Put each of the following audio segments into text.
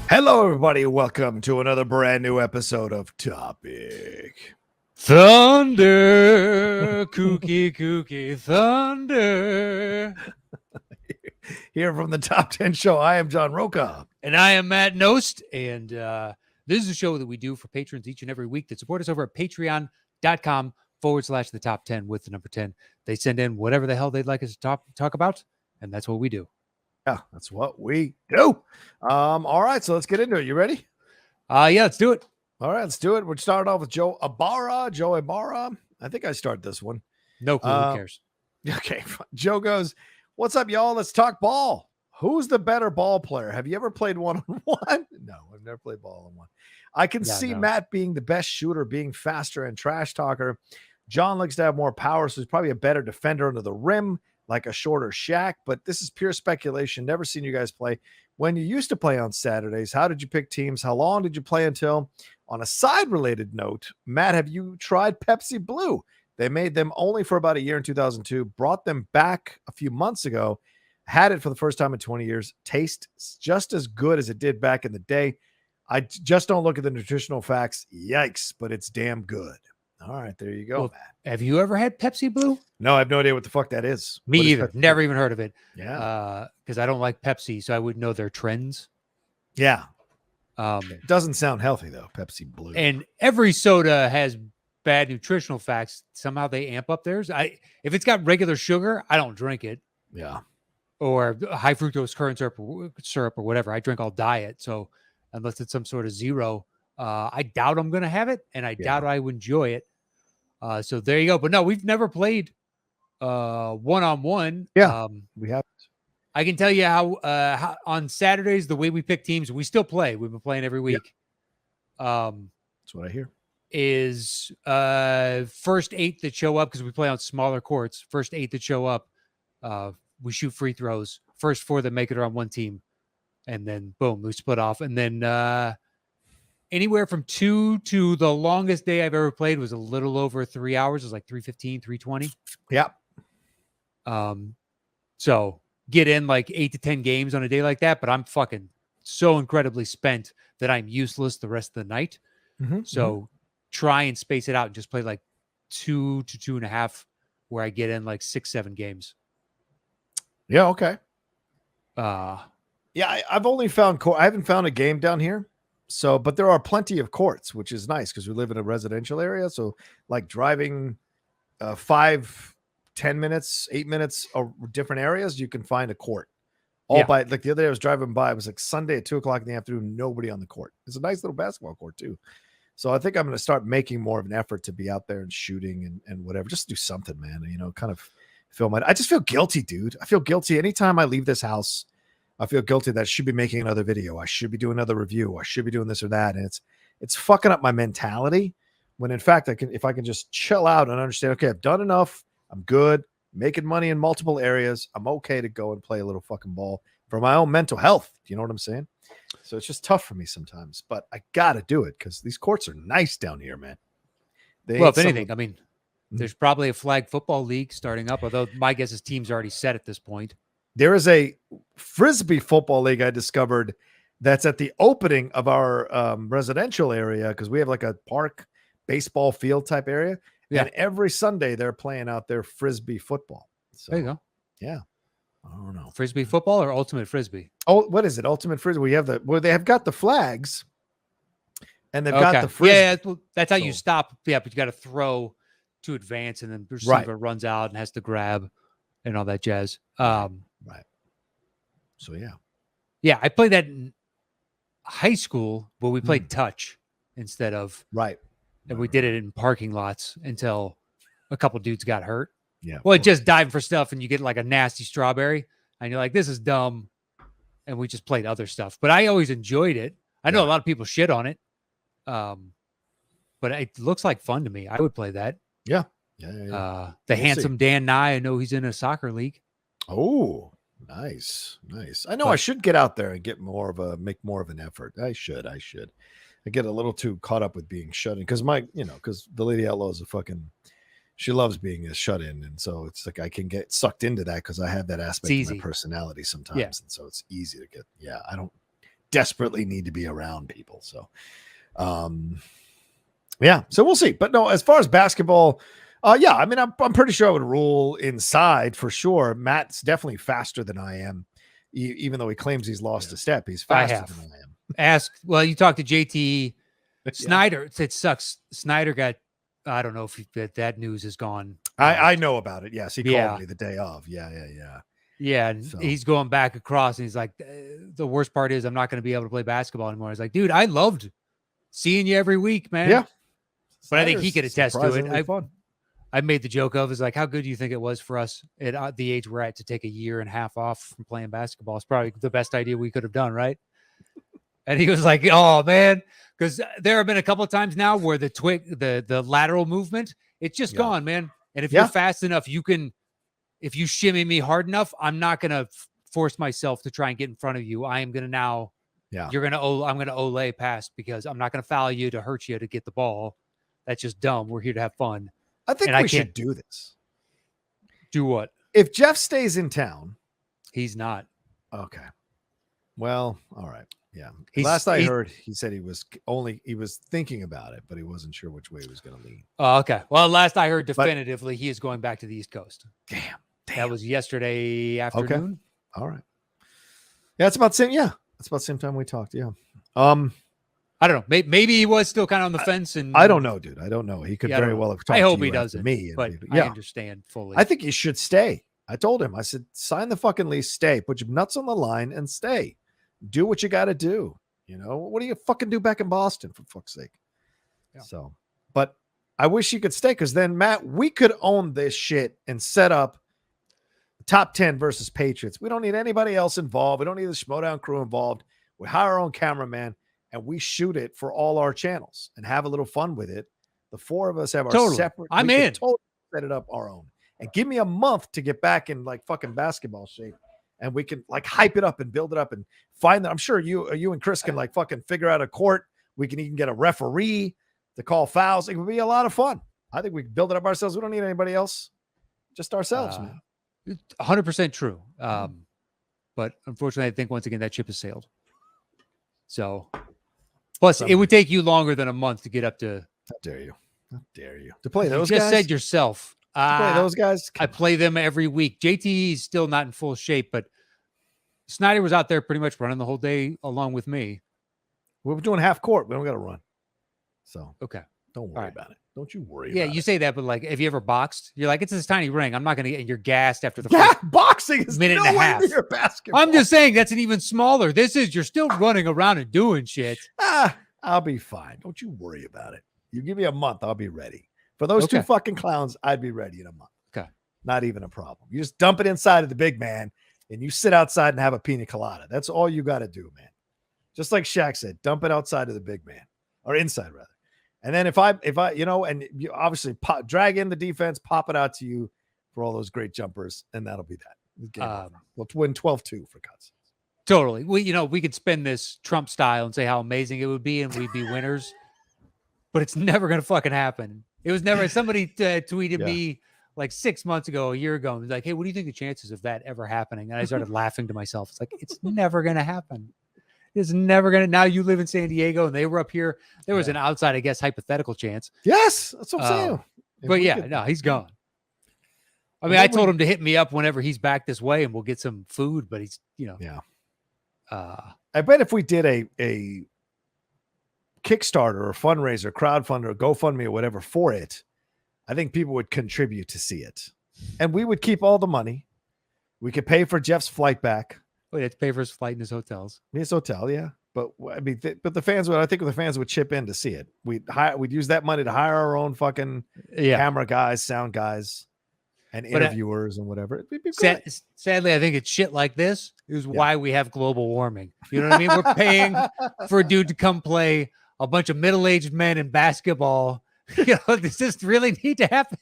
Hello, everybody. Welcome to another brand new episode of Topic Thunder, kooky thunder. Here from the Top 10 Show. I am John Roca. And I am Matt Nost. And this is a show that we do for patrons each and every week that support us over at patreon.com/the top 10 with the number 10. They send in whatever the hell they'd like us to talk about. And that's what we do. Yeah, that's what we do. All right, so let's get into it. You ready? Yeah, let's do it. All right, let's do it. We're starting off with Joe Ibarra. I think I start this one. No clue. Who cares? Okay. Joe goes, "What's up, y'all? Let's talk ball. Who's the better ball player? Have you ever played one-on-one?" No, I've never played ball-on-one. I can see Matt being the best shooter, being faster and trash talker. John looks to have more power, so he's probably a better defender under the rim, like a shorter Shaq, but this is pure speculation. Never seen you guys play. When you used to play on Saturdays, how did you pick teams? How long did you play until? On a side-related note, Matt, have you tried Pepsi Blue? They made them only for about a year in 2002, brought them back a few months ago, had it for the first time in 20 years. Tastes just as good as it did back in the day. I just don't look at the nutritional facts. Yikes, but it's damn good. All right, there you go, Matt. Have you ever had Pepsi Blue? No, I have no idea what the fuck that is. Me either. Never even heard of it. Yeah. Because I don't like Pepsi, so I would know their trends. Yeah. It doesn't sound healthy, though, Pepsi Blue. And every soda has bad nutritional facts. Somehow they amp up theirs. If it's got regular sugar, I don't drink it. Yeah. Or high fructose corn syrup or whatever. I drink all diet. So unless it's some sort of zero, I doubt I'm going to have it, and I doubt I would enjoy it. So there you go. But no, we've never played one-on-one. Yeah, we have. I can tell you how on Saturdays, the way we pick teams, we still play. We've been playing every week. That's what I hear. Is first 8 that show up, because we play on smaller courts. First 8 that show up, we shoot free throws. First 4 that make it are on one team. And then, boom, we split off. And then anywhere from 2 to the longest day I've ever played was a little over 3 hours. It was like 3:15, 3:20. Yeah. So get in like 8 to 10 games on a day like that, but I'm fucking so incredibly spent that I'm useless the rest of the night. So try and space it out and just play like 2 to 2.5, where I get in like 6-7 games. Yeah. Okay. Yeah, I've only found I haven't found a game down here. So, but there are plenty of courts, which is nice because we live in a residential area. So, like driving 5, 10 minutes, 8 minutes of different areas, you can find a court. By like the other day I was driving by, it was like Sunday at 2:00 in the afternoon, nobody on the court. It's a nice little basketball court too. So I think I'm going to start making more of an effort to be out there and shooting and whatever. Just do something, man. Kind of film it. I just feel guilty, dude. I feel guilty anytime I leave this house. I feel guilty that I should be making another video. I should be doing another review. I should be doing this or that. And it's fucking up my mentality, when in fact if I can just chill out and understand, okay, I've done enough. I'm good. Making money in multiple areas. I'm okay to go and play a little fucking ball for my own mental health. You know what I'm saying? So it's just tough for me sometimes, but I got to do it because these courts are nice down here, man. Well, if anything, I mean, there's probably a flag football league starting up, although my guess is teams are already set at this point. There is a Frisbee football league I discovered that's at the opening of our residential area, because we have like a park baseball field type area. Yeah. And every Sunday they're playing out their Frisbee football. So, there you go. Yeah. I don't know. Frisbee football or ultimate Frisbee? Oh, what is it? Ultimate Frisbee. We have they have got the flags and they've got the Frisbee. Yeah, that's how you stop. Yeah, but you got to throw to advance, and then the receiver runs out and has to grab and all that jazz. Right. So, yeah. Yeah, I played that in high school, but we played touch instead of. Right. And we did it in parking lots until a couple dudes got hurt. Yeah. Well, just diving for stuff, and you get like a nasty strawberry, and you're like, this is dumb. And we just played other stuff. But I always enjoyed it. I know a lot of people shit on it. But it looks like fun to me. I would play that. Yeah. The handsome Dan Nye, I know he's in a soccer league. Oh, nice. I know I should get out there and make more of an effort. I should. I get a little too caught up with being shut in because because the Lady Outlaw is she loves being a shut in. And so it's like I can get sucked into that because I have that aspect of my personality sometimes. And so it's easy to get, I don't desperately need to be around people. So, yeah, so we'll see. But no, as far as basketball, yeah, I mean, I'm pretty sure I would rule inside for sure. Matt's definitely faster than I am, even though he claims he's lost a step. He's faster than I am. Well, you talked to JT Snyder. It sucks. Snyder got, I don't know if that news is gone. I know about it. Yes, he called me the day of. Yeah. Yeah, and he's going back across, and he's like, the worst part is I'm not going to be able to play basketball anymore. He's like, dude, I loved seeing you every week, man. Yeah. But I think he could attest to it. Fun. I made the joke of, is like, how good do you think it was for us at the age we're at to take a year and a half off from playing basketball? It's probably the best idea we could have done, right? And he was like, oh, man, because there have been a couple of times now where the lateral movement, it's just gone, man. And if you're fast enough, if you shimmy me hard enough, I'm not going to force myself to try and get in front of you. I am going to now, I'm going to Olay pass because I'm not going to foul you to hurt you to get the ball. That's just dumb. We're here to have fun. I think we should do this. Do what? If Jeff stays in town. He's not. Okay. Well, all right. Yeah. Last I heard, he said he was thinking about it, but he wasn't sure which way he was going to lean. Oh, okay. Well, last I heard definitively, he is going back to the East Coast. Damn. That was yesterday afternoon. Okay. All right. Yeah, it's about the same. Yeah. It's about the same time we talked. Yeah. I don't know. Maybe he was still kind of on the fence, and I don't know, dude. I don't know. He could very well have talked. I hope to he doesn't. Me, but I understand fully. I think he should stay. I told him. I said, sign the fucking lease, stay, put your nuts on the line, and stay. Do what you got to do. You know, what do you fucking do back in Boston, for fuck's sake? Yeah. So, but I wish he could stay, because then, Matt, we could own this shit and set up top 10 versus Patriots. We don't need anybody else involved. We don't need the Schmodown crew involved. We hire our own cameraman, and we shoot it for all our channels and have a little fun with it. The four of us have our separate. I'm in. Totally set it up our own, and give me a month to get back in like fucking basketball shape, and we can like hype it up and build it up and find that. I'm sure you and Chris can like fucking figure out a court. We can even get a referee to call fouls. It would be a lot of fun. I think we can build it up ourselves. We don't need anybody else, just ourselves, man. 100% true. But unfortunately, I think once again that ship has sailed. So. Plus, it would take you longer than a month to get up to. How dare you? How dare you? To play those guys? You just said yourself. To play those guys? I play them every week. JT is still not in full shape, but Snyder was out there pretty much running the whole day along with me. We were doing half court. We don't got to run. So, okay. Don't worry about it. Don't you worry about it. Yeah, you say that, but like, have you ever boxed? You're like, it's this tiny ring. I'm not going to get, and you're gassed after the first boxing is minute and a half. Near basketball. I'm just saying that's an even smaller. You're still running around and doing shit. I'll be fine. Don't you worry about it. You give me a month, I'll be ready. For those two fucking clowns, I'd be ready in a month. Okay. Not even a problem. You just dump it inside of the big man and you sit outside and have a pina colada. That's all you got to do, man. Just like Shaq said, dump it outside of the big man, or inside rather. And then if I, and you obviously drag in the defense, pop it out to you for all those great jumpers, and that'll be that. We'll win 12-2 for cuts. Totally. We could spin this Trump style and say how amazing it would be, and we'd be winners. But it's never going to fucking happen. It was never. Somebody tweeted me like 6 months ago, a year ago, and was like, "Hey, what do you think the chances of that ever happening?" And I started laughing to myself. It's like, it's never going to happen. It's never going to. Now you live in San Diego, and they were up here. There was an outside, I guess, hypothetical chance. Yes, that's what I'm saying. But yeah, no, he's gone. I mean, I told him to hit me up whenever he's back this way, and we'll get some food. But he's, yeah. I bet if we did a Kickstarter or fundraiser, crowdfunder, GoFundMe or whatever for it, I think people would contribute to see it, and we would keep all the money. We could pay for Jeff's flight back. Well, it's pay for his flight and his hotels. His hotel, yeah. But I mean, but the fans would. I think the fans would chip in to see it. We'd use that money to hire our own fucking camera guys, sound guys, and interviewers and whatever. It'd be great. Sadly, I think it's shit like this is why we have global warming. You know what I mean? We're paying for a dude to come play a bunch of middle-aged men in basketball. Does this really need to happen?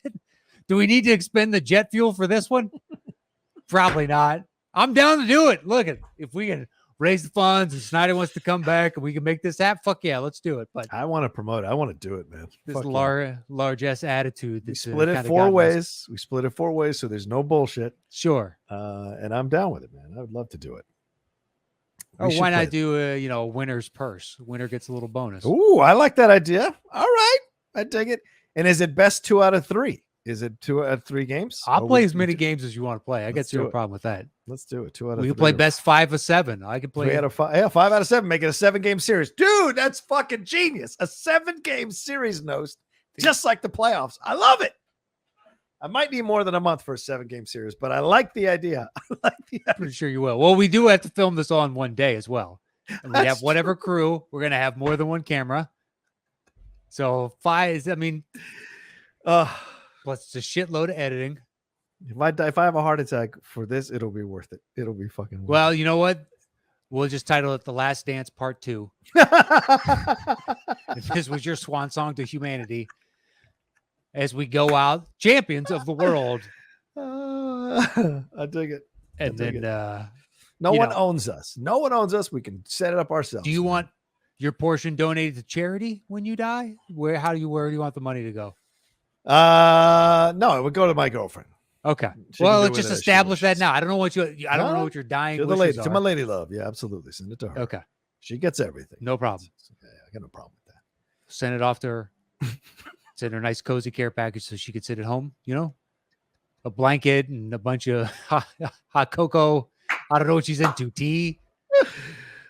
Do we need to expend the jet fuel for this one? Probably not. I'm down to do it. Look, if we can raise the funds and Snyder wants to come back and we can make this happen, fuck yeah, let's do it. But I want to promote it. I want to do it, man. This large-ass attitude. We split it 4 ways. We split it 4 ways, so there's no bullshit. Sure. And I'm down with it, man. I would love to do it. Or should why play not do a winner's purse? Winner gets a little bonus. Ooh, I like that idea. All right, I dig it. And is it best 2 out of 3? Is it 2 out of 3 games? I'll Or play would as you many do- games as you want to play. I got Let's do zero it. problem with that. Let's do it. 2 out of We 3. can play best 5 of 7. I can 3 play. out of 5. Yeah, 5 out of 7. Make it a 7-game series, dude. That's fucking genius. A 7-game series, Nost, just like the playoffs. I love it. I might need more than a month for a 7-game series, but I like the idea. I like the idea. Pretty sure you will. Well, we do have to film this all in one day as well. And we have That's whatever crew. We're gonna have more than one camera. So 5 is, I mean, Uh, plus a shitload of editing. if I have a heart attack for this, it'll be worth it. It'll be fucking worth Well, you know what? We'll just title it "The Last Dance Part 2." it. If this was your swan song to humanity, as we go out champions of the world, I dig it. and dig then No you one know. owns us. No one owns us. We can set it up ourselves. do you man. want your portion donated to charity when you die? Where do you want the money to go? No, it would go to my girlfriend. Okay. She Well, can do let's with just it as she establish that wishes. now. I don't know what I don't know what your dying To the wishes lady, are. to my lady love. Yeah, absolutely. Send it to her. Okay. She gets everything. No problem. Yeah, I got no problem with that. Send it off to her. Send her a nice cozy care package so she could sit at home, a blanket and a bunch of hot cocoa. I don't know what she's into. Tea.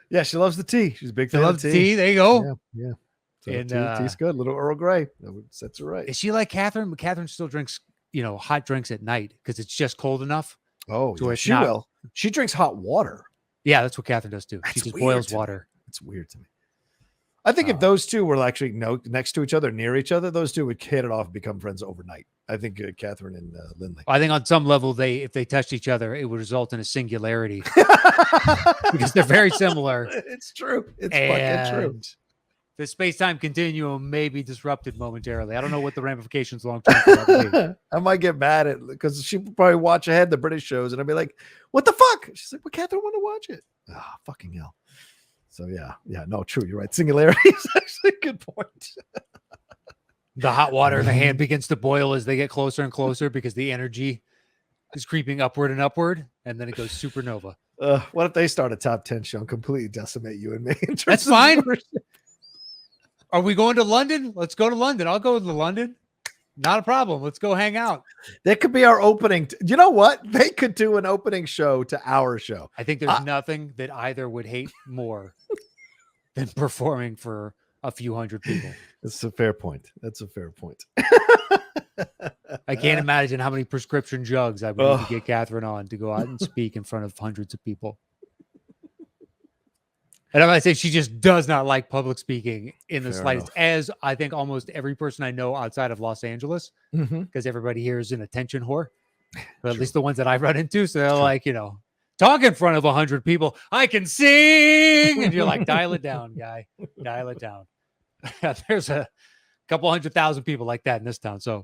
Yeah, she loves the tea. She's a big She fan loves of tea. tea. There you go. Yeah, yeah. So And, tea's good. Little Earl Grey. That sets her right. Is she like Catherine? Catherine still drinks, hot drinks at night because it's just cold enough. Oh, to yeah, where she not- will. She drinks hot water. Yeah, that's what Catherine does too. She That's just weird boils to me. water. It's weird to me. I think if those two were actually next to each other, near each other, those two would hit it off and become friends overnight. I think Catherine and Lindley. I think on some level, if they touched each other, it would result in a singularity because they're very similar. It's true. It's fucking true. And the space-time continuum may be disrupted momentarily. I don't know what the ramifications long-term for that would be. I might get mad at because she would probably watch ahead the British shows and I'd be like, "What the fuck?" She's like, "Well, Catherine want to watch it." Ah, fucking hell. So yeah, no, true. You're right. Singularity is actually a good point. The hot water in the hand begins to boil as they get closer and closer because the energy is creeping upward and upward, and then it goes supernova. What if they start a top 10 show and completely decimate you and me? In terms That's of fine. viewership? Are we going to London? Let's go to London. I'll go to London. Not a problem. Let's go hang out. That could be our opening. You know what? They could do an opening show to our show. I think there's nothing that either would hate more than performing for a few hundred people. That's a fair point. That's a fair point. I can't imagine how many prescription jugs I would need Ugh. to get Catherine on to go out and speak in front of hundreds of people. And I'm going to say she just does not like public speaking in the Fair slightest, enough. as I think almost every person I know outside of Los Angeles, because everybody here is an attention whore, but at True. least the ones that I've run into. So they're True. like, talk in front of 100 people. I can sing. And you're like, dial it down, guy. Dial it down. There's a couple 100,000 people like that in this town. So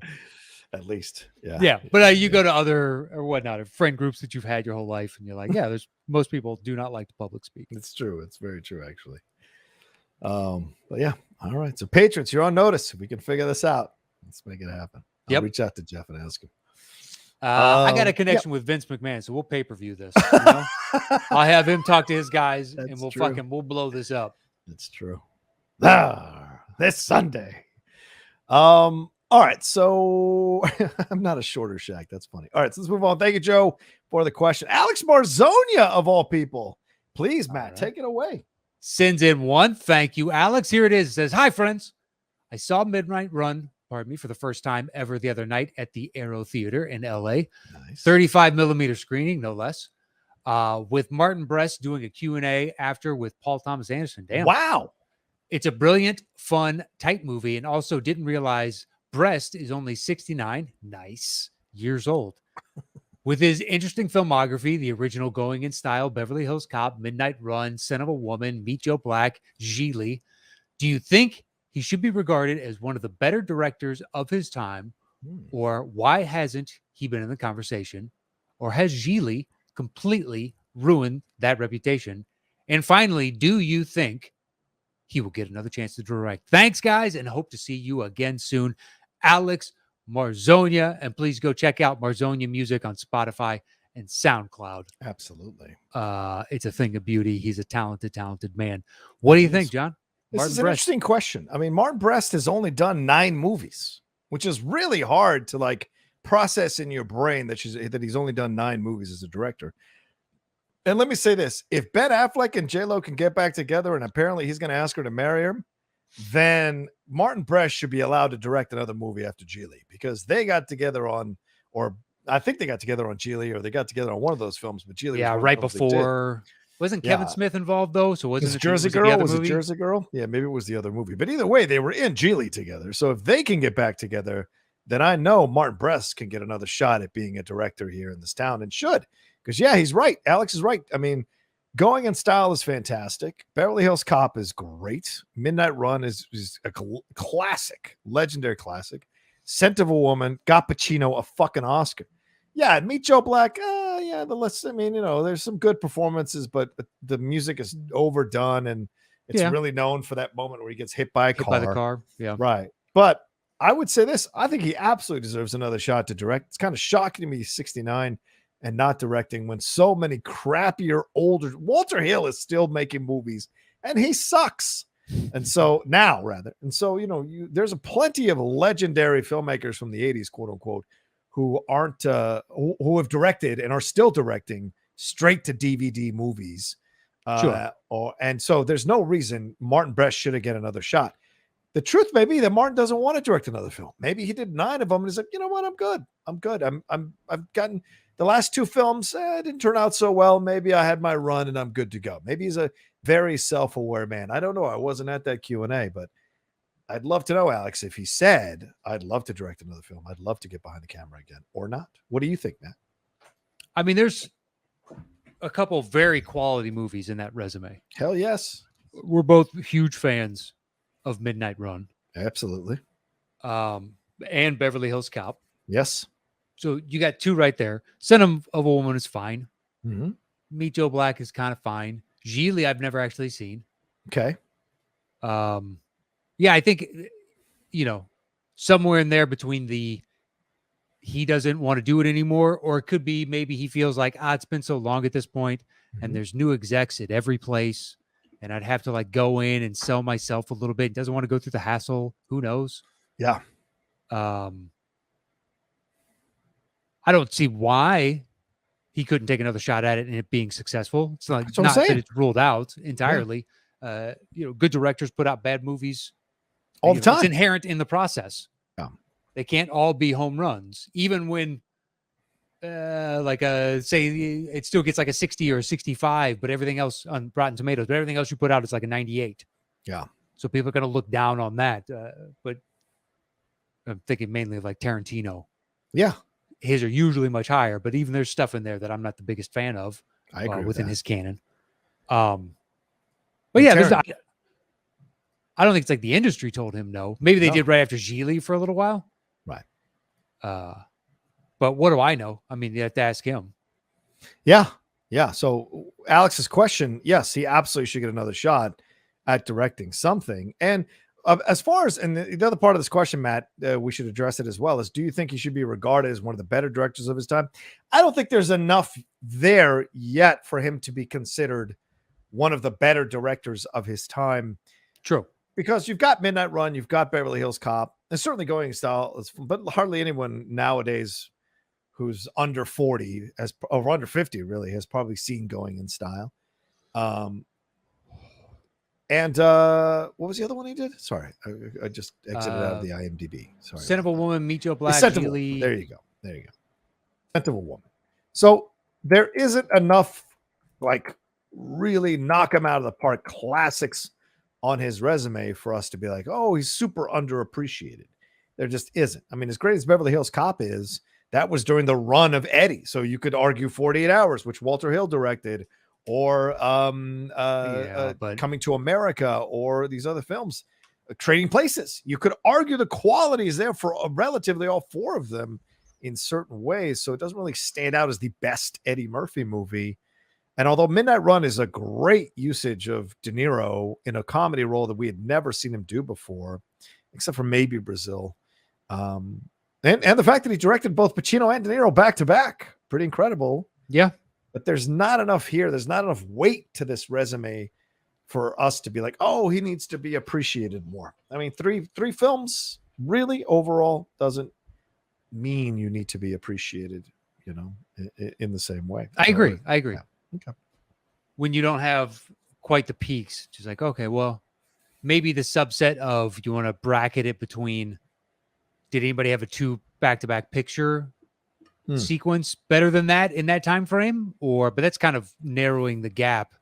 At least. Yeah. yeah, but you go to other or whatnot, friend groups that you've had your whole life, and you're like, yeah, there's most people do not like to public speak. It's true. It's very true, actually. But yeah. All right. So patrons, you're on notice. If we can figure this out, let's make it happen. I'll Yep. reach out to Jeff and ask him. I got a Yep. connection with Vince McMahon, so we'll pay-per-view this. I'll have him talk to his guys, and That's we'll true. we'll blow this up. It's true. This Sunday. All right, so I'm not a shorter Shaq. That's funny. All right, so let's move on. Thank you, Joe, for the question. Alex Marzonia, of all people. Please, Matt, right. take it away. Sends in one. Thank you, Alex. Here it is. It says, hi, friends. I saw Midnight Run, for the first time ever the other night at the Aero Theater in LA. Nice. 35 millimeter screening, no less. With Martin Brest doing a Q&A after with Paul Thomas Anderson. Damn. Wow. It's a brilliant, fun, tight movie, and also didn't realize Brest is only 69 years old. With his interesting filmography, the original Going in Style, Beverly Hills Cop, Midnight Run, Son of a Woman, Meet Joe Black, Gigli, do you think he should be regarded as one of the better directors of his time, or why hasn't he been in the conversation, or has Gigli completely ruined that reputation? And finally, do you think he will get another chance to direct? Thanks, guys, and hope to see you again soon. Alex Marzonia, and please go check out Marzonia Music on Spotify and SoundCloud. Absolutely. It's a thing of beauty. He's a talented man. What do you think, John? This Martin is an Brest. interesting question. I mean, Martin Brest has only done 9 movies, which is really hard to like process in your brain that he's only done 9 movies as a director. And let me say this: if Ben Affleck and J-Lo can get back together, and apparently he's going to ask her to marry him, then Martin Brest should be allowed to direct another movie after Geely, because they got together on, or I think they got together on Geely, or they got together on one of those films. But Geely, yeah, was one right of the films they did. before. Wasn't Kevin Smith involved though? So wasn't Was it Jersey was it the Girl? other Was it movie? Jersey Girl? Yeah, maybe it was the other movie. But either way, they were in Geely together. So if they can get back together, then I know Martin Brest can get another shot at being a director here in this town, and should. Because yeah, he's right. Alex is right. I mean, Going in Style is fantastic. Beverly Hills Cop is great. Midnight Run is a classic, legendary classic. Scent of a Woman got Pacino a fucking Oscar. Yeah, and Meet Joe Black. Yeah, the list. I mean, there's some good performances, but the music is overdone, and it's really known for that moment where he gets hit by a car. By the car. Yeah, right. But I would say this: I think he absolutely deserves another shot to direct. It's kind of shocking to me he's 69 and not directing when so many crappier, older. Walter Hill is still making movies, and he sucks. And so now, there's a plenty of legendary filmmakers from the 80s, quote unquote, who aren't who have directed and are still directing straight to DVD movies. Sure. And so there's no reason Martin Brest should get another shot. The truth may be that Martin doesn't want to direct another film. Maybe he did 9 of them and he's like, you know what, I'm good. I've gotten the last 2 films. Didn't turn out so well. Maybe I had my run and I'm good to go. Maybe he's a very self-aware man. I don't know. I wasn't at that Q&A, but I'd love to know, Alex, if he said, I'd love to direct another film. I'd love to get behind the camera again, or not. What do you think, Matt? I mean, there's a couple very quality movies in that resume. Hell yes. We're both huge fans of Midnight Run. Absolutely. And Beverly Hills Cop. Yes. So you got 2 right there. Scent of a Woman is fine. Mm-hmm. Meet Joe Black is kind of fine. Geely, I've never actually seen. Okay. Yeah, I think, somewhere in there between he doesn't want to do it anymore, or it could be maybe he feels like, it's been so long at this point, and there's new execs at every place, and I'd have to like go in and sell myself a little bit. He doesn't want to go through the hassle. Who knows? Yeah. I don't see why he couldn't take another shot at it and it being successful. It's not that it's ruled out entirely. Yeah. Good directors put out bad movies all the time. It's inherent in the process. Yeah. They can't all be home runs, even when say it still gets like a 60 or a 65, but everything else on Rotten Tomatoes, but everything else you put out is like a 98. Yeah. So people are going to look down on that. But I'm thinking mainly like Tarantino. Yeah. His are usually much higher, but even there's stuff in there that I'm not the biggest fan of. I agree within with his canon. But yeah, I don't think it's like the industry told him no. Maybe they did right after Geely for a little while. Right. But what do I know? I mean, you have to ask him. Yeah. Yeah. So Alex's question, yes, he absolutely should get another shot at directing something. And as far as, and the other part of this question, Matt, we should address it as well, is do you think he should be regarded as one of the better directors of his time? I don't think there's enough there yet for him to be considered one of the better directors of his time. True. Because you've got Midnight Run, you've got Beverly Hills Cop, and certainly Going in Style, but hardly anyone nowadays who's under 40 or under 50 really has probably seen Going in Style. And what was the other one he did? Sorry, I just exited out of the IMDb. Sorry. Scent of a Woman, Meet Joe Black, Geely. There you go. Scent of a Woman. So there isn't enough like really knock him out of the park classics on his resume for us to be like, oh, he's super underappreciated. There just isn't. I mean, as great as Beverly Hills Cop is, that was during the run of Eddie. So you could argue 48 Hours, which Walter Hill directed, or Coming to America, or these other films, Trading Places. You could argue the quality is there for relatively all 4 of them in certain ways. So it doesn't really stand out as the best Eddie Murphy movie. And although Midnight Run is a great usage of De Niro in a comedy role that we had never seen him do before, except for maybe Brazil. And the fact that he directed both Pacino and De Niro back to back, pretty incredible. Yeah. But there's not enough here. There's not enough weight to this resume for us to be like, oh, he needs to be appreciated more. I mean, three films really overall doesn't mean you need to be appreciated, in the same way. I agree. I agree. Yeah. Okay. When you don't have quite the peaks, just like, okay, well, maybe the subset of you want to bracket it between, did anybody have a 2 back-to-back picture sequence better than that in that time frame? But that's kind of narrowing the gap.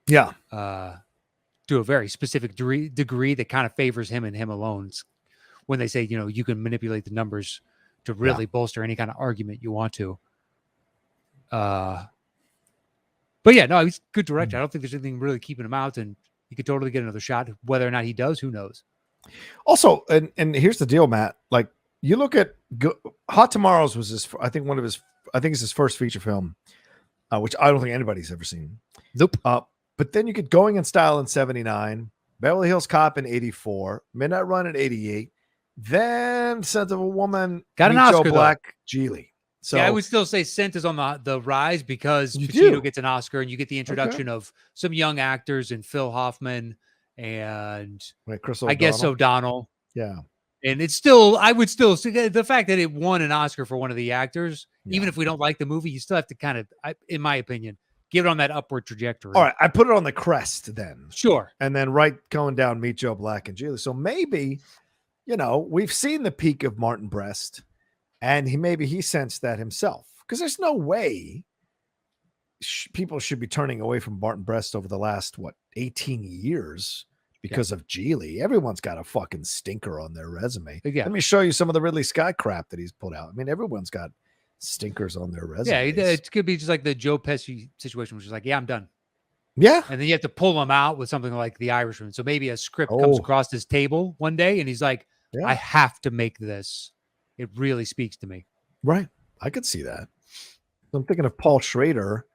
Yeah. To a very specific degree that kind of favors him and him alone. It's when they say, you can manipulate the numbers to really bolster any kind of argument you want to. But yeah, no, he's a good director. I don't think there's anything really keeping him out, and he could totally get another shot. Whether or not he does, who knows? Also, and here's the deal, Matt. Like, you look at Hot Tomorrows was I think it's his first feature film, which I don't think anybody's ever seen. Nope. But then you get Going in Style in 79, Beverly Hills Cop in 84, Midnight Run in 88, then Scent of a Woman, got an Oscar, Black, Geely. So yeah, I would still say Scent is on the rise because You Pacino do. gets an Oscar, and you get the introduction of some young actors and Phil Hoffman and Chris I guess O'Donnell. Yeah. And it's still, I would still say the fact that it won an Oscar for one of the actors, Yeah. even if we don't like the movie, you still have to kind of, in my opinion, give it on that upward trajectory. All right, I put it on the crest then. Sure. And then going down, Meet Joe Black and Geely. So maybe, we've seen the peak of Martin Brest, and he sensed that himself. Because there's no way people should be turning away from Martin Brest over the last, 18 years because of Geely. Everyone's got a fucking stinker on their resume. Yeah. Let me show you some of the Ridley Scott crap that he's put out. I mean, everyone's got stinkers on their resume. Yeah, it could be just like the Joe Pesci situation, which is like, yeah, I'm done. Yeah. And then you have to pull him out with something like The Irishman. So maybe a script comes across his table one day, and he's like, I have to make this. It really speaks to me. Right. I could see that. I'm thinking of Paul Schrader,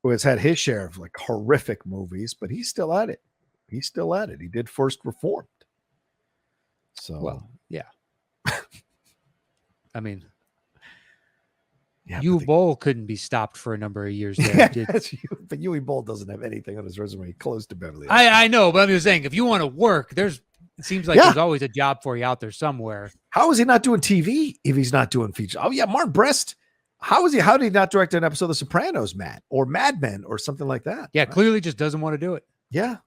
who has had his share of like horrific movies, but he's still at it. He's still at it. He did First Reformed. So, well, yeah. I mean, yeah, Uwe Boll couldn't be stopped for a number of years there. But Uwe Boll doesn't have anything on his resume close to Beverly Hills. I know, but I'm just saying, if you want to work, it seems like there's always a job for you out there somewhere. How is he not doing TV if he's not doing features? Oh yeah, Martin Brest. How did he not direct an episode of The Sopranos, Matt, or Mad Men, or something like that? Yeah, clearly just doesn't want to do it. Yeah.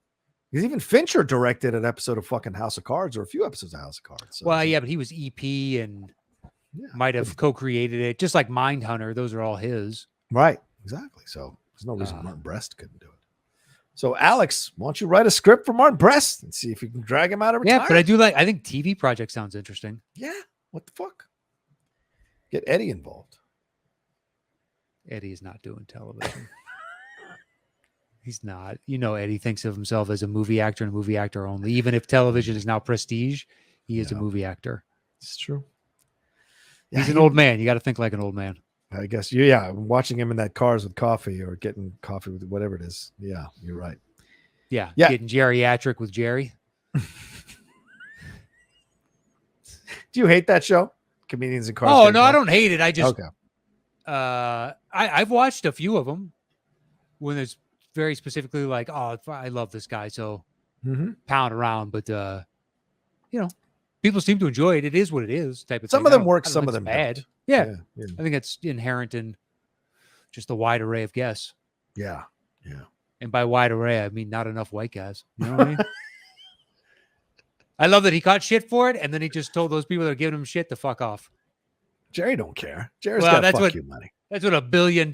Because even Fincher directed an episode of fucking House of Cards, or a few episodes of House of Cards. So, yeah, but he was EP and might have co-created it, just like Mindhunter. Those are all his. Right. Exactly. So there's no reason Martin Brest couldn't do it. So Alex, why don't you write a script for Martin Brest and see if you can drag him out of retirement? Yeah, but I think TV project sounds interesting. Yeah. What the fuck? Get Eddie involved. Eddie is not doing television. He's not. Eddie thinks of himself as a movie actor and a movie actor only. Even if television is now prestige, he is a movie actor. It's true. Yeah, he's an old man. You got to think like an old man. I guess. Yeah. Watching him in that Cars with Coffee or getting coffee with whatever it is. Yeah, you're right. Yeah. Getting geriatric with Jerry. Do you hate that show? Comedians in Cars. Oh, no, I don't hate it. I just, okay. I've watched a few of them when it's very specifically like, oh, I love this guy. So pound around, but people seem to enjoy it. It is what it is type of thing. Some of them work, some of them bad. don't. Yeah. I think it's inherent in just the wide array of guests. Yeah. Yeah. And by wide array, I mean not enough white guys. You know what I mean? I love that he caught shit for it, and then he just told those people that are giving him shit to fuck off. Jerry don't care. Jerry's got fuck you money. That's what $1 billion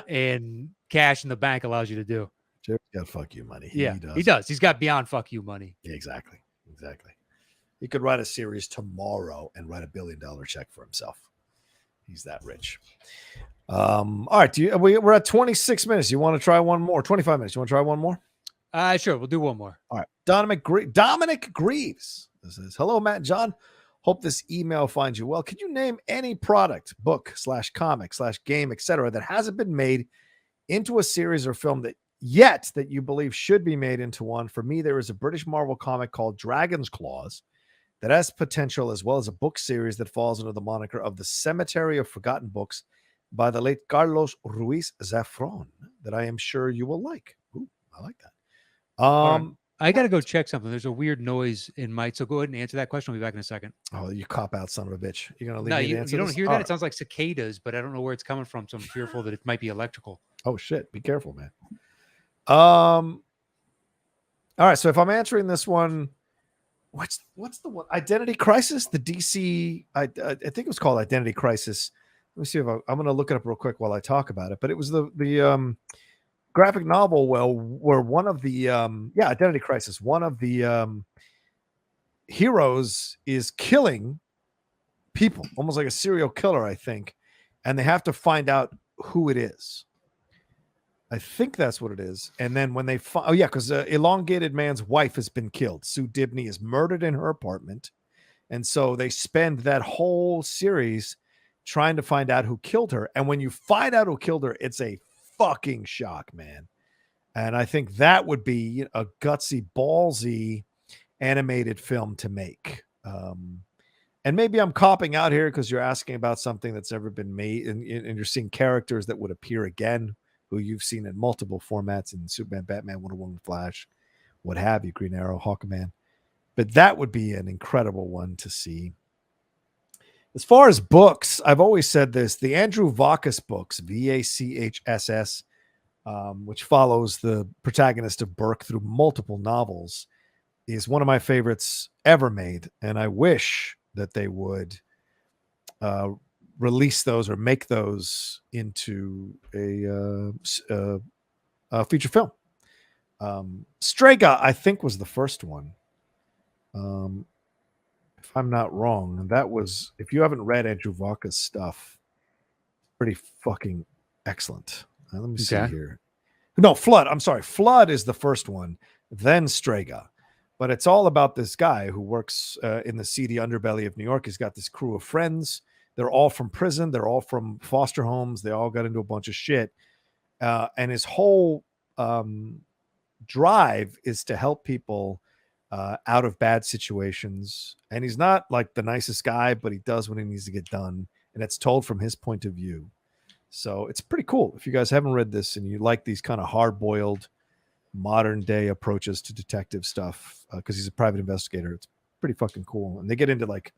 in cash in the bank allows you to do. Jerry's got fuck you money. He does. He's got beyond fuck you money. Yeah, exactly. He could write a series tomorrow and write $1 billion check for himself. He's that rich. All right. We're at 26 minutes. You want to try one more? 25 minutes. You want to try one more? Sure. We'll do one more. All right. Dominic Greaves. This is, hello, Matt and John. Hope this email finds you well. Can you name any product, book / comic / game, etc., that hasn't been made into a series or film that you believe should be made into one? For me, there is a British Marvel comic called Dragon's Claws that has potential, as well as a book series that falls under the moniker of the Cemetery of Forgotten Books by the late Carlos Ruiz Zafron that I am sure you will like. Ooh, I like that. All right. I got to go check something. There's a weird noise in my. So go ahead and answer that question. I'll be back in a second. Oh, you cop out, son of a bitch. You're going to leave No, me to you answer don't this? hear All that. right. It sounds like cicadas, but I don't know where it's coming from. So I'm fearful that it might be electrical. Oh, shit. Be careful, man. All right. So if I'm answering this one, what's the one? Identity Crisis? The DC, I think it was called Identity Crisis. Let me see if I'm going to look it up real quick while I talk about it. But it was the graphic novel where one of the Identity Crisis, one of the heroes is killing people, almost like a serial killer, I think, and they have to find out who it is. I think that's what it is. And then when they find, because Elongated Man's wife has been killed. Sue Dibney is murdered in her apartment, and so they spend that whole series trying to find out who killed her. And when you find out who killed her, it's a fucking shock, man. And I think that would be a gutsy, ballsy animated film to make. And maybe I'm copping out here because you're asking about something that's never been made, and you're seeing characters that would appear again, who you've seen in multiple formats in Superman, Batman, Wonder Woman, Flash, what have you, Green Arrow, Hawkman. But that would be an incredible one to see. As far as books, I've always said this, the Andrew Vachss books, Vachss, which follows the protagonist of Burke through multiple novels, is one of my favorites ever made. And I wish that they would release those or make those into a feature film. Strega, I think, was the first one. If I'm not wrong, and that was, if you haven't read Andrew Vachss stuff, pretty fucking excellent. Let me see here. No, Flood. I'm sorry. Flood is the first one, then Strega. But it's all about this guy who works in the seedy underbelly of New York. He's got this crew of friends. They're all from prison. They're all from foster homes. They all got into a bunch of shit. And his whole drive is to help people out of bad situations. And he's not like the nicest guy, but he does what he needs to get done. And it's told from his point of view. So it's pretty cool. If you guys haven't read this and you like these kind of hard-boiled modern day approaches to detective stuff, because he's a private investigator, it's pretty fucking cool. And they get into like,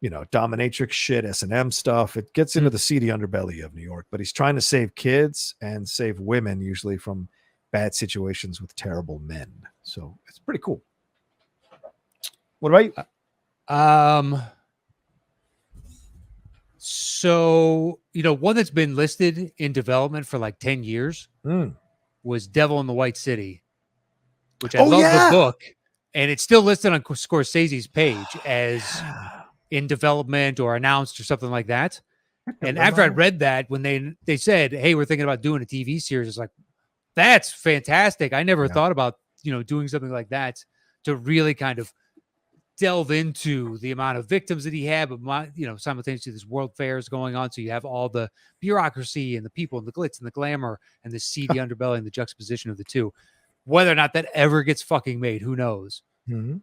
dominatrix shit, S&M stuff. It gets into the seedy underbelly of New York, but he's trying to save kids and save women, usually from bad situations with terrible men. So it's pretty cool. What about you? So, one that's been listed in development for like 10 years was Devil in the White City, which I love the book. And it's still listed on Scorsese's page as in development or announced or something like that. And after I read that, when they said, hey, we're thinking about doing a TV series, it's like, that's fantastic. I never thought about, doing something like that to really kind of delve into the amount of victims that he had, but simultaneously this world fair is going on. So you have all the bureaucracy and the people and the glitz and the glamour and the seedy underbelly and the juxtaposition of the two. Whether or not that ever gets fucking made, who knows? Mm-hmm.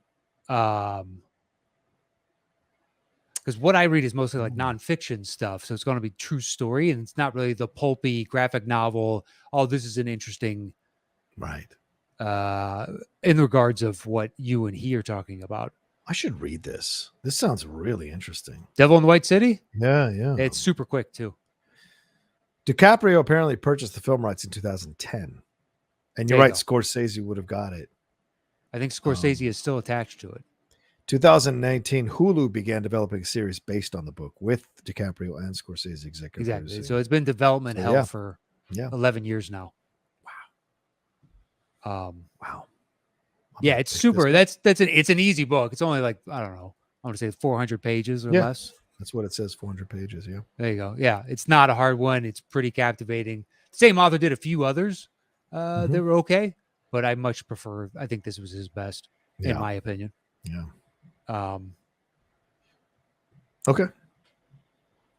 Because what I read is mostly like nonfiction stuff. So it's going to be true story, and it's not really the pulpy graphic novel. Oh, this is an interesting, right. In regards of what you and he are talking about. I should read this. This sounds really interesting. Devil in the White City? Yeah. It's super quick too. DiCaprio apparently purchased the film rights in 2010. And you're right, Scorsese would have got it. I think Scorsese is still attached to it. 2019, Hulu began developing a series based on the book with DiCaprio and Scorsese executive. Exactly. So it's been development hell for 11 years now. Wow. Yeah, it's super. It's an easy book. It's only like, I don't know, I want to say 400 pages or less. That's what it says, 400 pages. Yeah. There you go. Yeah, it's not a hard one. It's pretty captivating. Same author did a few others that were okay, but I much prefer, I think this was his best, in my opinion. Yeah. Okay.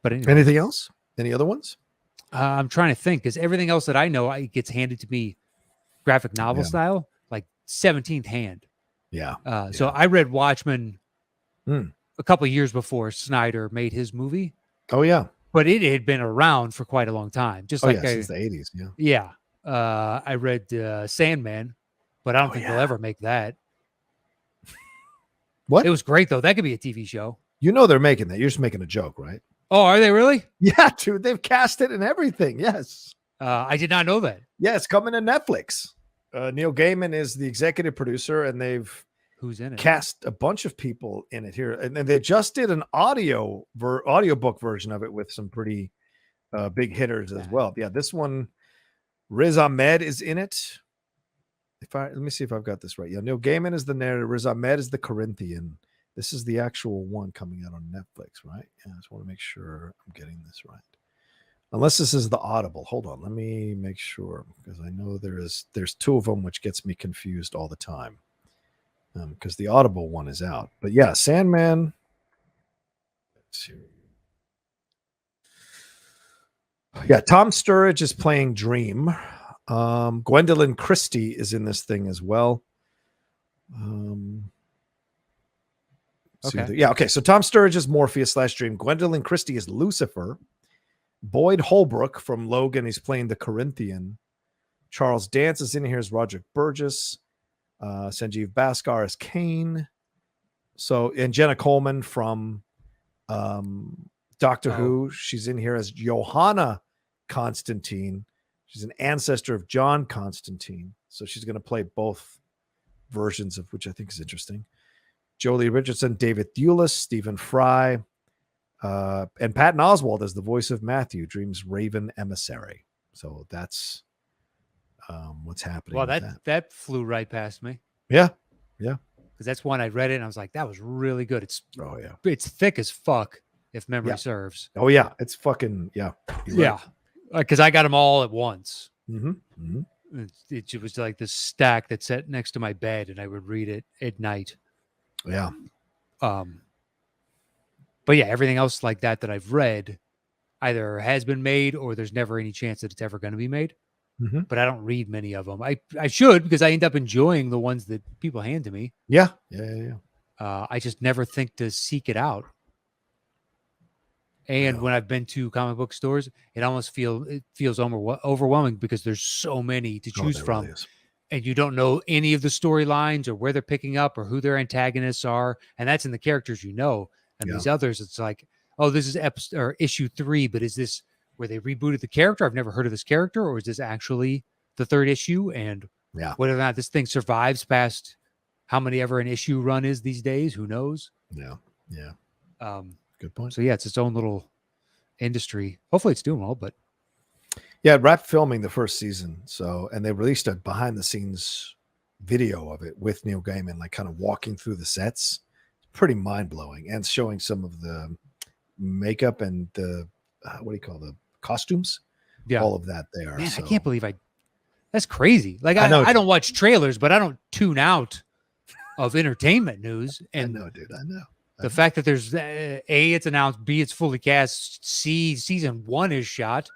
But anyway. Anything else? Any other ones? I'm trying to think, because everything else that I know, it gets handed to me graphic novel style, like 17th hand. Yeah. So I read Watchmen a couple of years before Snyder made his movie. Oh, yeah. but it had been around for quite a long time. Just Oh like yeah, since the 80s. Yeah. yeah. I read Sandman, but I don't Oh, think yeah. they'll ever make that. What? It was great though. That could be a TV show. You know they're making that. You're just making a joke, right? Oh, are they really? Yeah, dude. They've cast it and everything. Yes. I did not know that. Yeah, it's coming to Netflix. Neil Gaiman is the executive producer, and they've Who's in it? cast a bunch of people in it here. And then they just did an audiobook version of it with some pretty big hitters as well. Yeah, this one, Riz Ahmed is in it. Let me see if I've got this right. Yeah, Neil Gaiman is the narrator. Riz Ahmed is the Corinthian. This is the actual one coming out on Netflix, right? Yeah, I just want to make sure I'm getting this right. Unless this is the Audible. Hold on, let me make sure, because I know there's two of them, which gets me confused all the time. Because the Audible one is out. But yeah, Sandman. Let's see. Yeah, Tom Sturridge is playing Dream. Gwendolyn Christie is in this thing as well. Okay. Yeah, okay. So Tom Sturridge is Morpheus / Dream. Gwendolyn Christie is Lucifer. Boyd Holbrook from Logan, he's playing the Corinthian. Charles Dance is in here as Roderick Burgess. Sanjeev Bhaskar is Kane. So, and Jenna Coleman from Doctor Who, she's in here as Johanna Constantine. She's an ancestor of John Constantine. So she's going to play both versions of, which I think is interesting. Jolie Richardson, David Thewlis, Stephen Fry, and Patton Oswalt as the voice of Matthew, Dream's Raven Emissary. So that's what's happening. Well, that flew right past me. Yeah. Because that's one I read it and I was like, that was really good. It's thick as fuck, if memory serves. Oh yeah, it's fucking yeah. Because I got them all at once. Mm-hmm. It was like this stack that sat next to my bed, and I would read it at night. Yeah. But yeah, everything else like that I've read either has been made or there's never any chance that it's ever going to be made. Mm-hmm. But I don't read many of them. I should, because I end up enjoying the ones that people hand to me. Yeah. I just never think to seek it out. And when I've been to comic book stores, it almost feels overwhelming because there's so many to choose from. Really, and you don't know any of the storylines or where they're picking up or who their antagonists are. And that's in the characters you know. And these others, it's like, oh, this is issue 3, but is this where they rebooted the character? I've never heard of this character, or is this actually the 3rd issue? And whether or not this thing survives past how many ever an issue run is these days, who knows? Yeah. Good point. So yeah, it's its own little industry. Hopefully it's doing well, but yeah, it wrapped filming the first season. So, and they released a behind the scenes video of it with Neil Gaiman, like kind of walking through the sets. Pretty mind blowing, and showing some of the makeup and the what do you call the costumes? Yeah, all of that there. Man, I can't believe that's crazy. Like I don't watch trailers, but I don't tune out of entertainment news. And I know, dude. I know. The fact that there's A, it's announced, B, it's fully cast, C, season 1 is shot,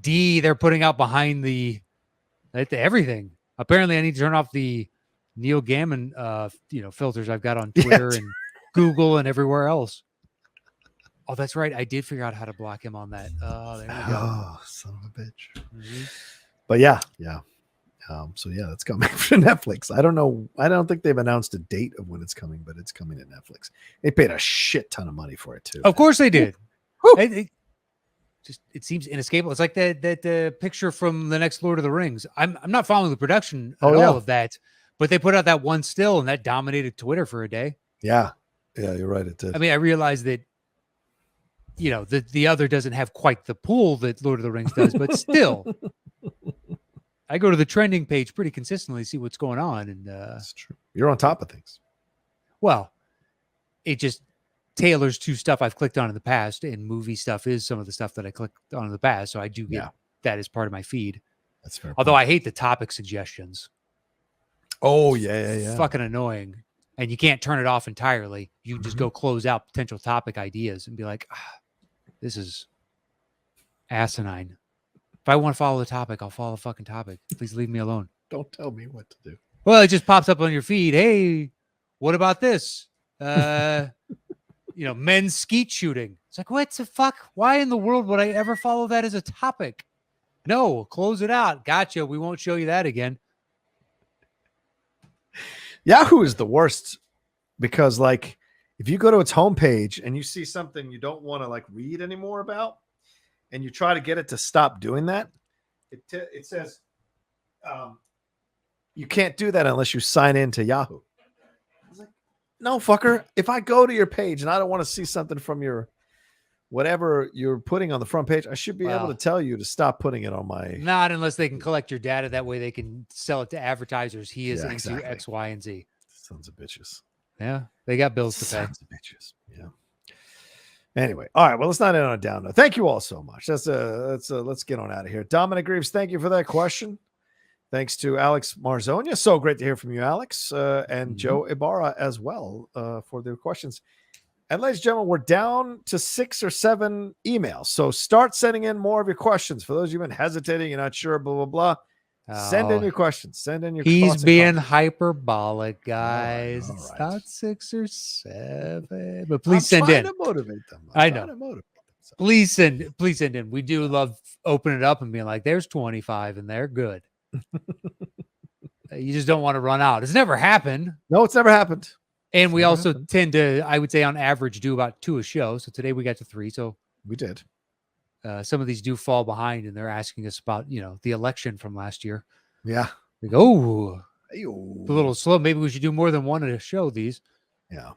D, they're putting out behind the everything. Apparently, I need to turn off the Neil Gaiman filters I've got on Twitter and Google and everywhere else. Oh, that's right. I did figure out how to block him on that. Oh, there we go. Oh, son of a bitch. Mm-hmm. But yeah. So yeah, that's coming to Netflix. I don't know. I don't think they've announced a date of when it's coming, but it's coming to Netflix. They paid a shit ton of money for it too. Of course they did. It seems inescapable. It's like that picture from the next Lord of the Rings. I'm not following the production at all of that, but they put out that one still, and that dominated Twitter for a day. Yeah, you're right. It did. I mean, I realize that the other doesn't have quite the pool that Lord of the Rings does, but still. I go to the trending page pretty consistently to see what's going on. And that's true. You're on top of things. Well, it just tailors to stuff I've clicked on in the past, and movie stuff is some of the stuff that I clicked on in the past. So I do get that as part of my feed. That's fair. Although I hate the topic suggestions. Oh, yeah. Fucking annoying. And you can't turn it off entirely. You just go close out potential topic ideas and be like, this is asinine. If I want to follow the topic, I'll follow the fucking topic. Please leave me alone. Don't tell me what to do. Well, it just pops up on your feed. Hey, what about this? men's skeet shooting. It's like, what the fuck? Why in the world would I ever follow that as a topic? No, close it out. Gotcha. We won't show you that again. Yahoo is the worst because, like, if you go to its homepage and you see something you don't want to like read anymore about, and you try to get it to stop doing that, it says you can't do that unless you sign in to Yahoo. I was like, no, fucker. If I go to your page and I don't want to see something from your whatever you're putting on the front page, I should be able to tell you to stop putting it on my. Not unless they can collect your data. That way they can sell it to advertisers. He is into exactly. X, Y, and Z. Sons of bitches. Yeah, they got bills to pay. Sons of bitches. Yeah. Anyway, all right. Well, let's not end on a down note. Thank you all so much. Let's get on out of here. Dominic Reeves, thank you for that question. Thanks to Alex Marzonia. So great to hear from you, Alex, and Joe Ibarra as well for their questions. And ladies and gentlemen, we're down to 6 or 7 emails. So start sending in more of your questions. For those of you who've been hesitating, you're not sure, blah, blah, blah. Send in your questions. Send in your He's being hyperbolic, guys. All right. It's not 6 or 7. But please send in. To motivate them. I know. Please send in. We do love opening it up and being like, there's 25 and they're good. You just don't want to run out. It's never happened. No, it's never happened. And we also tend to, I would say on average, do about 2 a show. So today we got to 3. So we did. Some of these do fall behind and they're asking us about, the election from last year. Yeah. We go, a little slow. Maybe we should do more than one at a show, these. Yeah.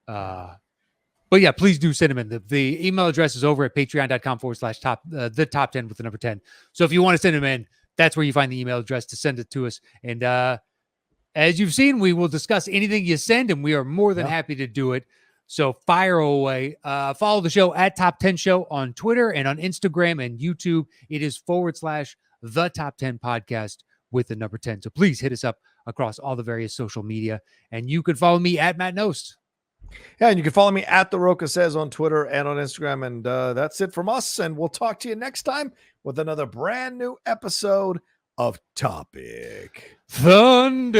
But yeah, please do send them in. The email address is over at patreon.com/top, the top 10 with the number 10. So if you want to send them in, that's where you find the email address to send it to us. And as you've seen, we will discuss anything you send, and we are more than happy to do it. So fire away. Follow the show at Top 10 Show on Twitter and on Instagram and YouTube. It is /the Top 10 Podcast with the number 10. So please hit us up across all the various social media. And you can follow me at Matt Nost. Yeah, and you can follow me at The Rocha Says on Twitter and on Instagram. And that's it from us. And we'll talk to you next time with another brand new episode of Topic Thunder.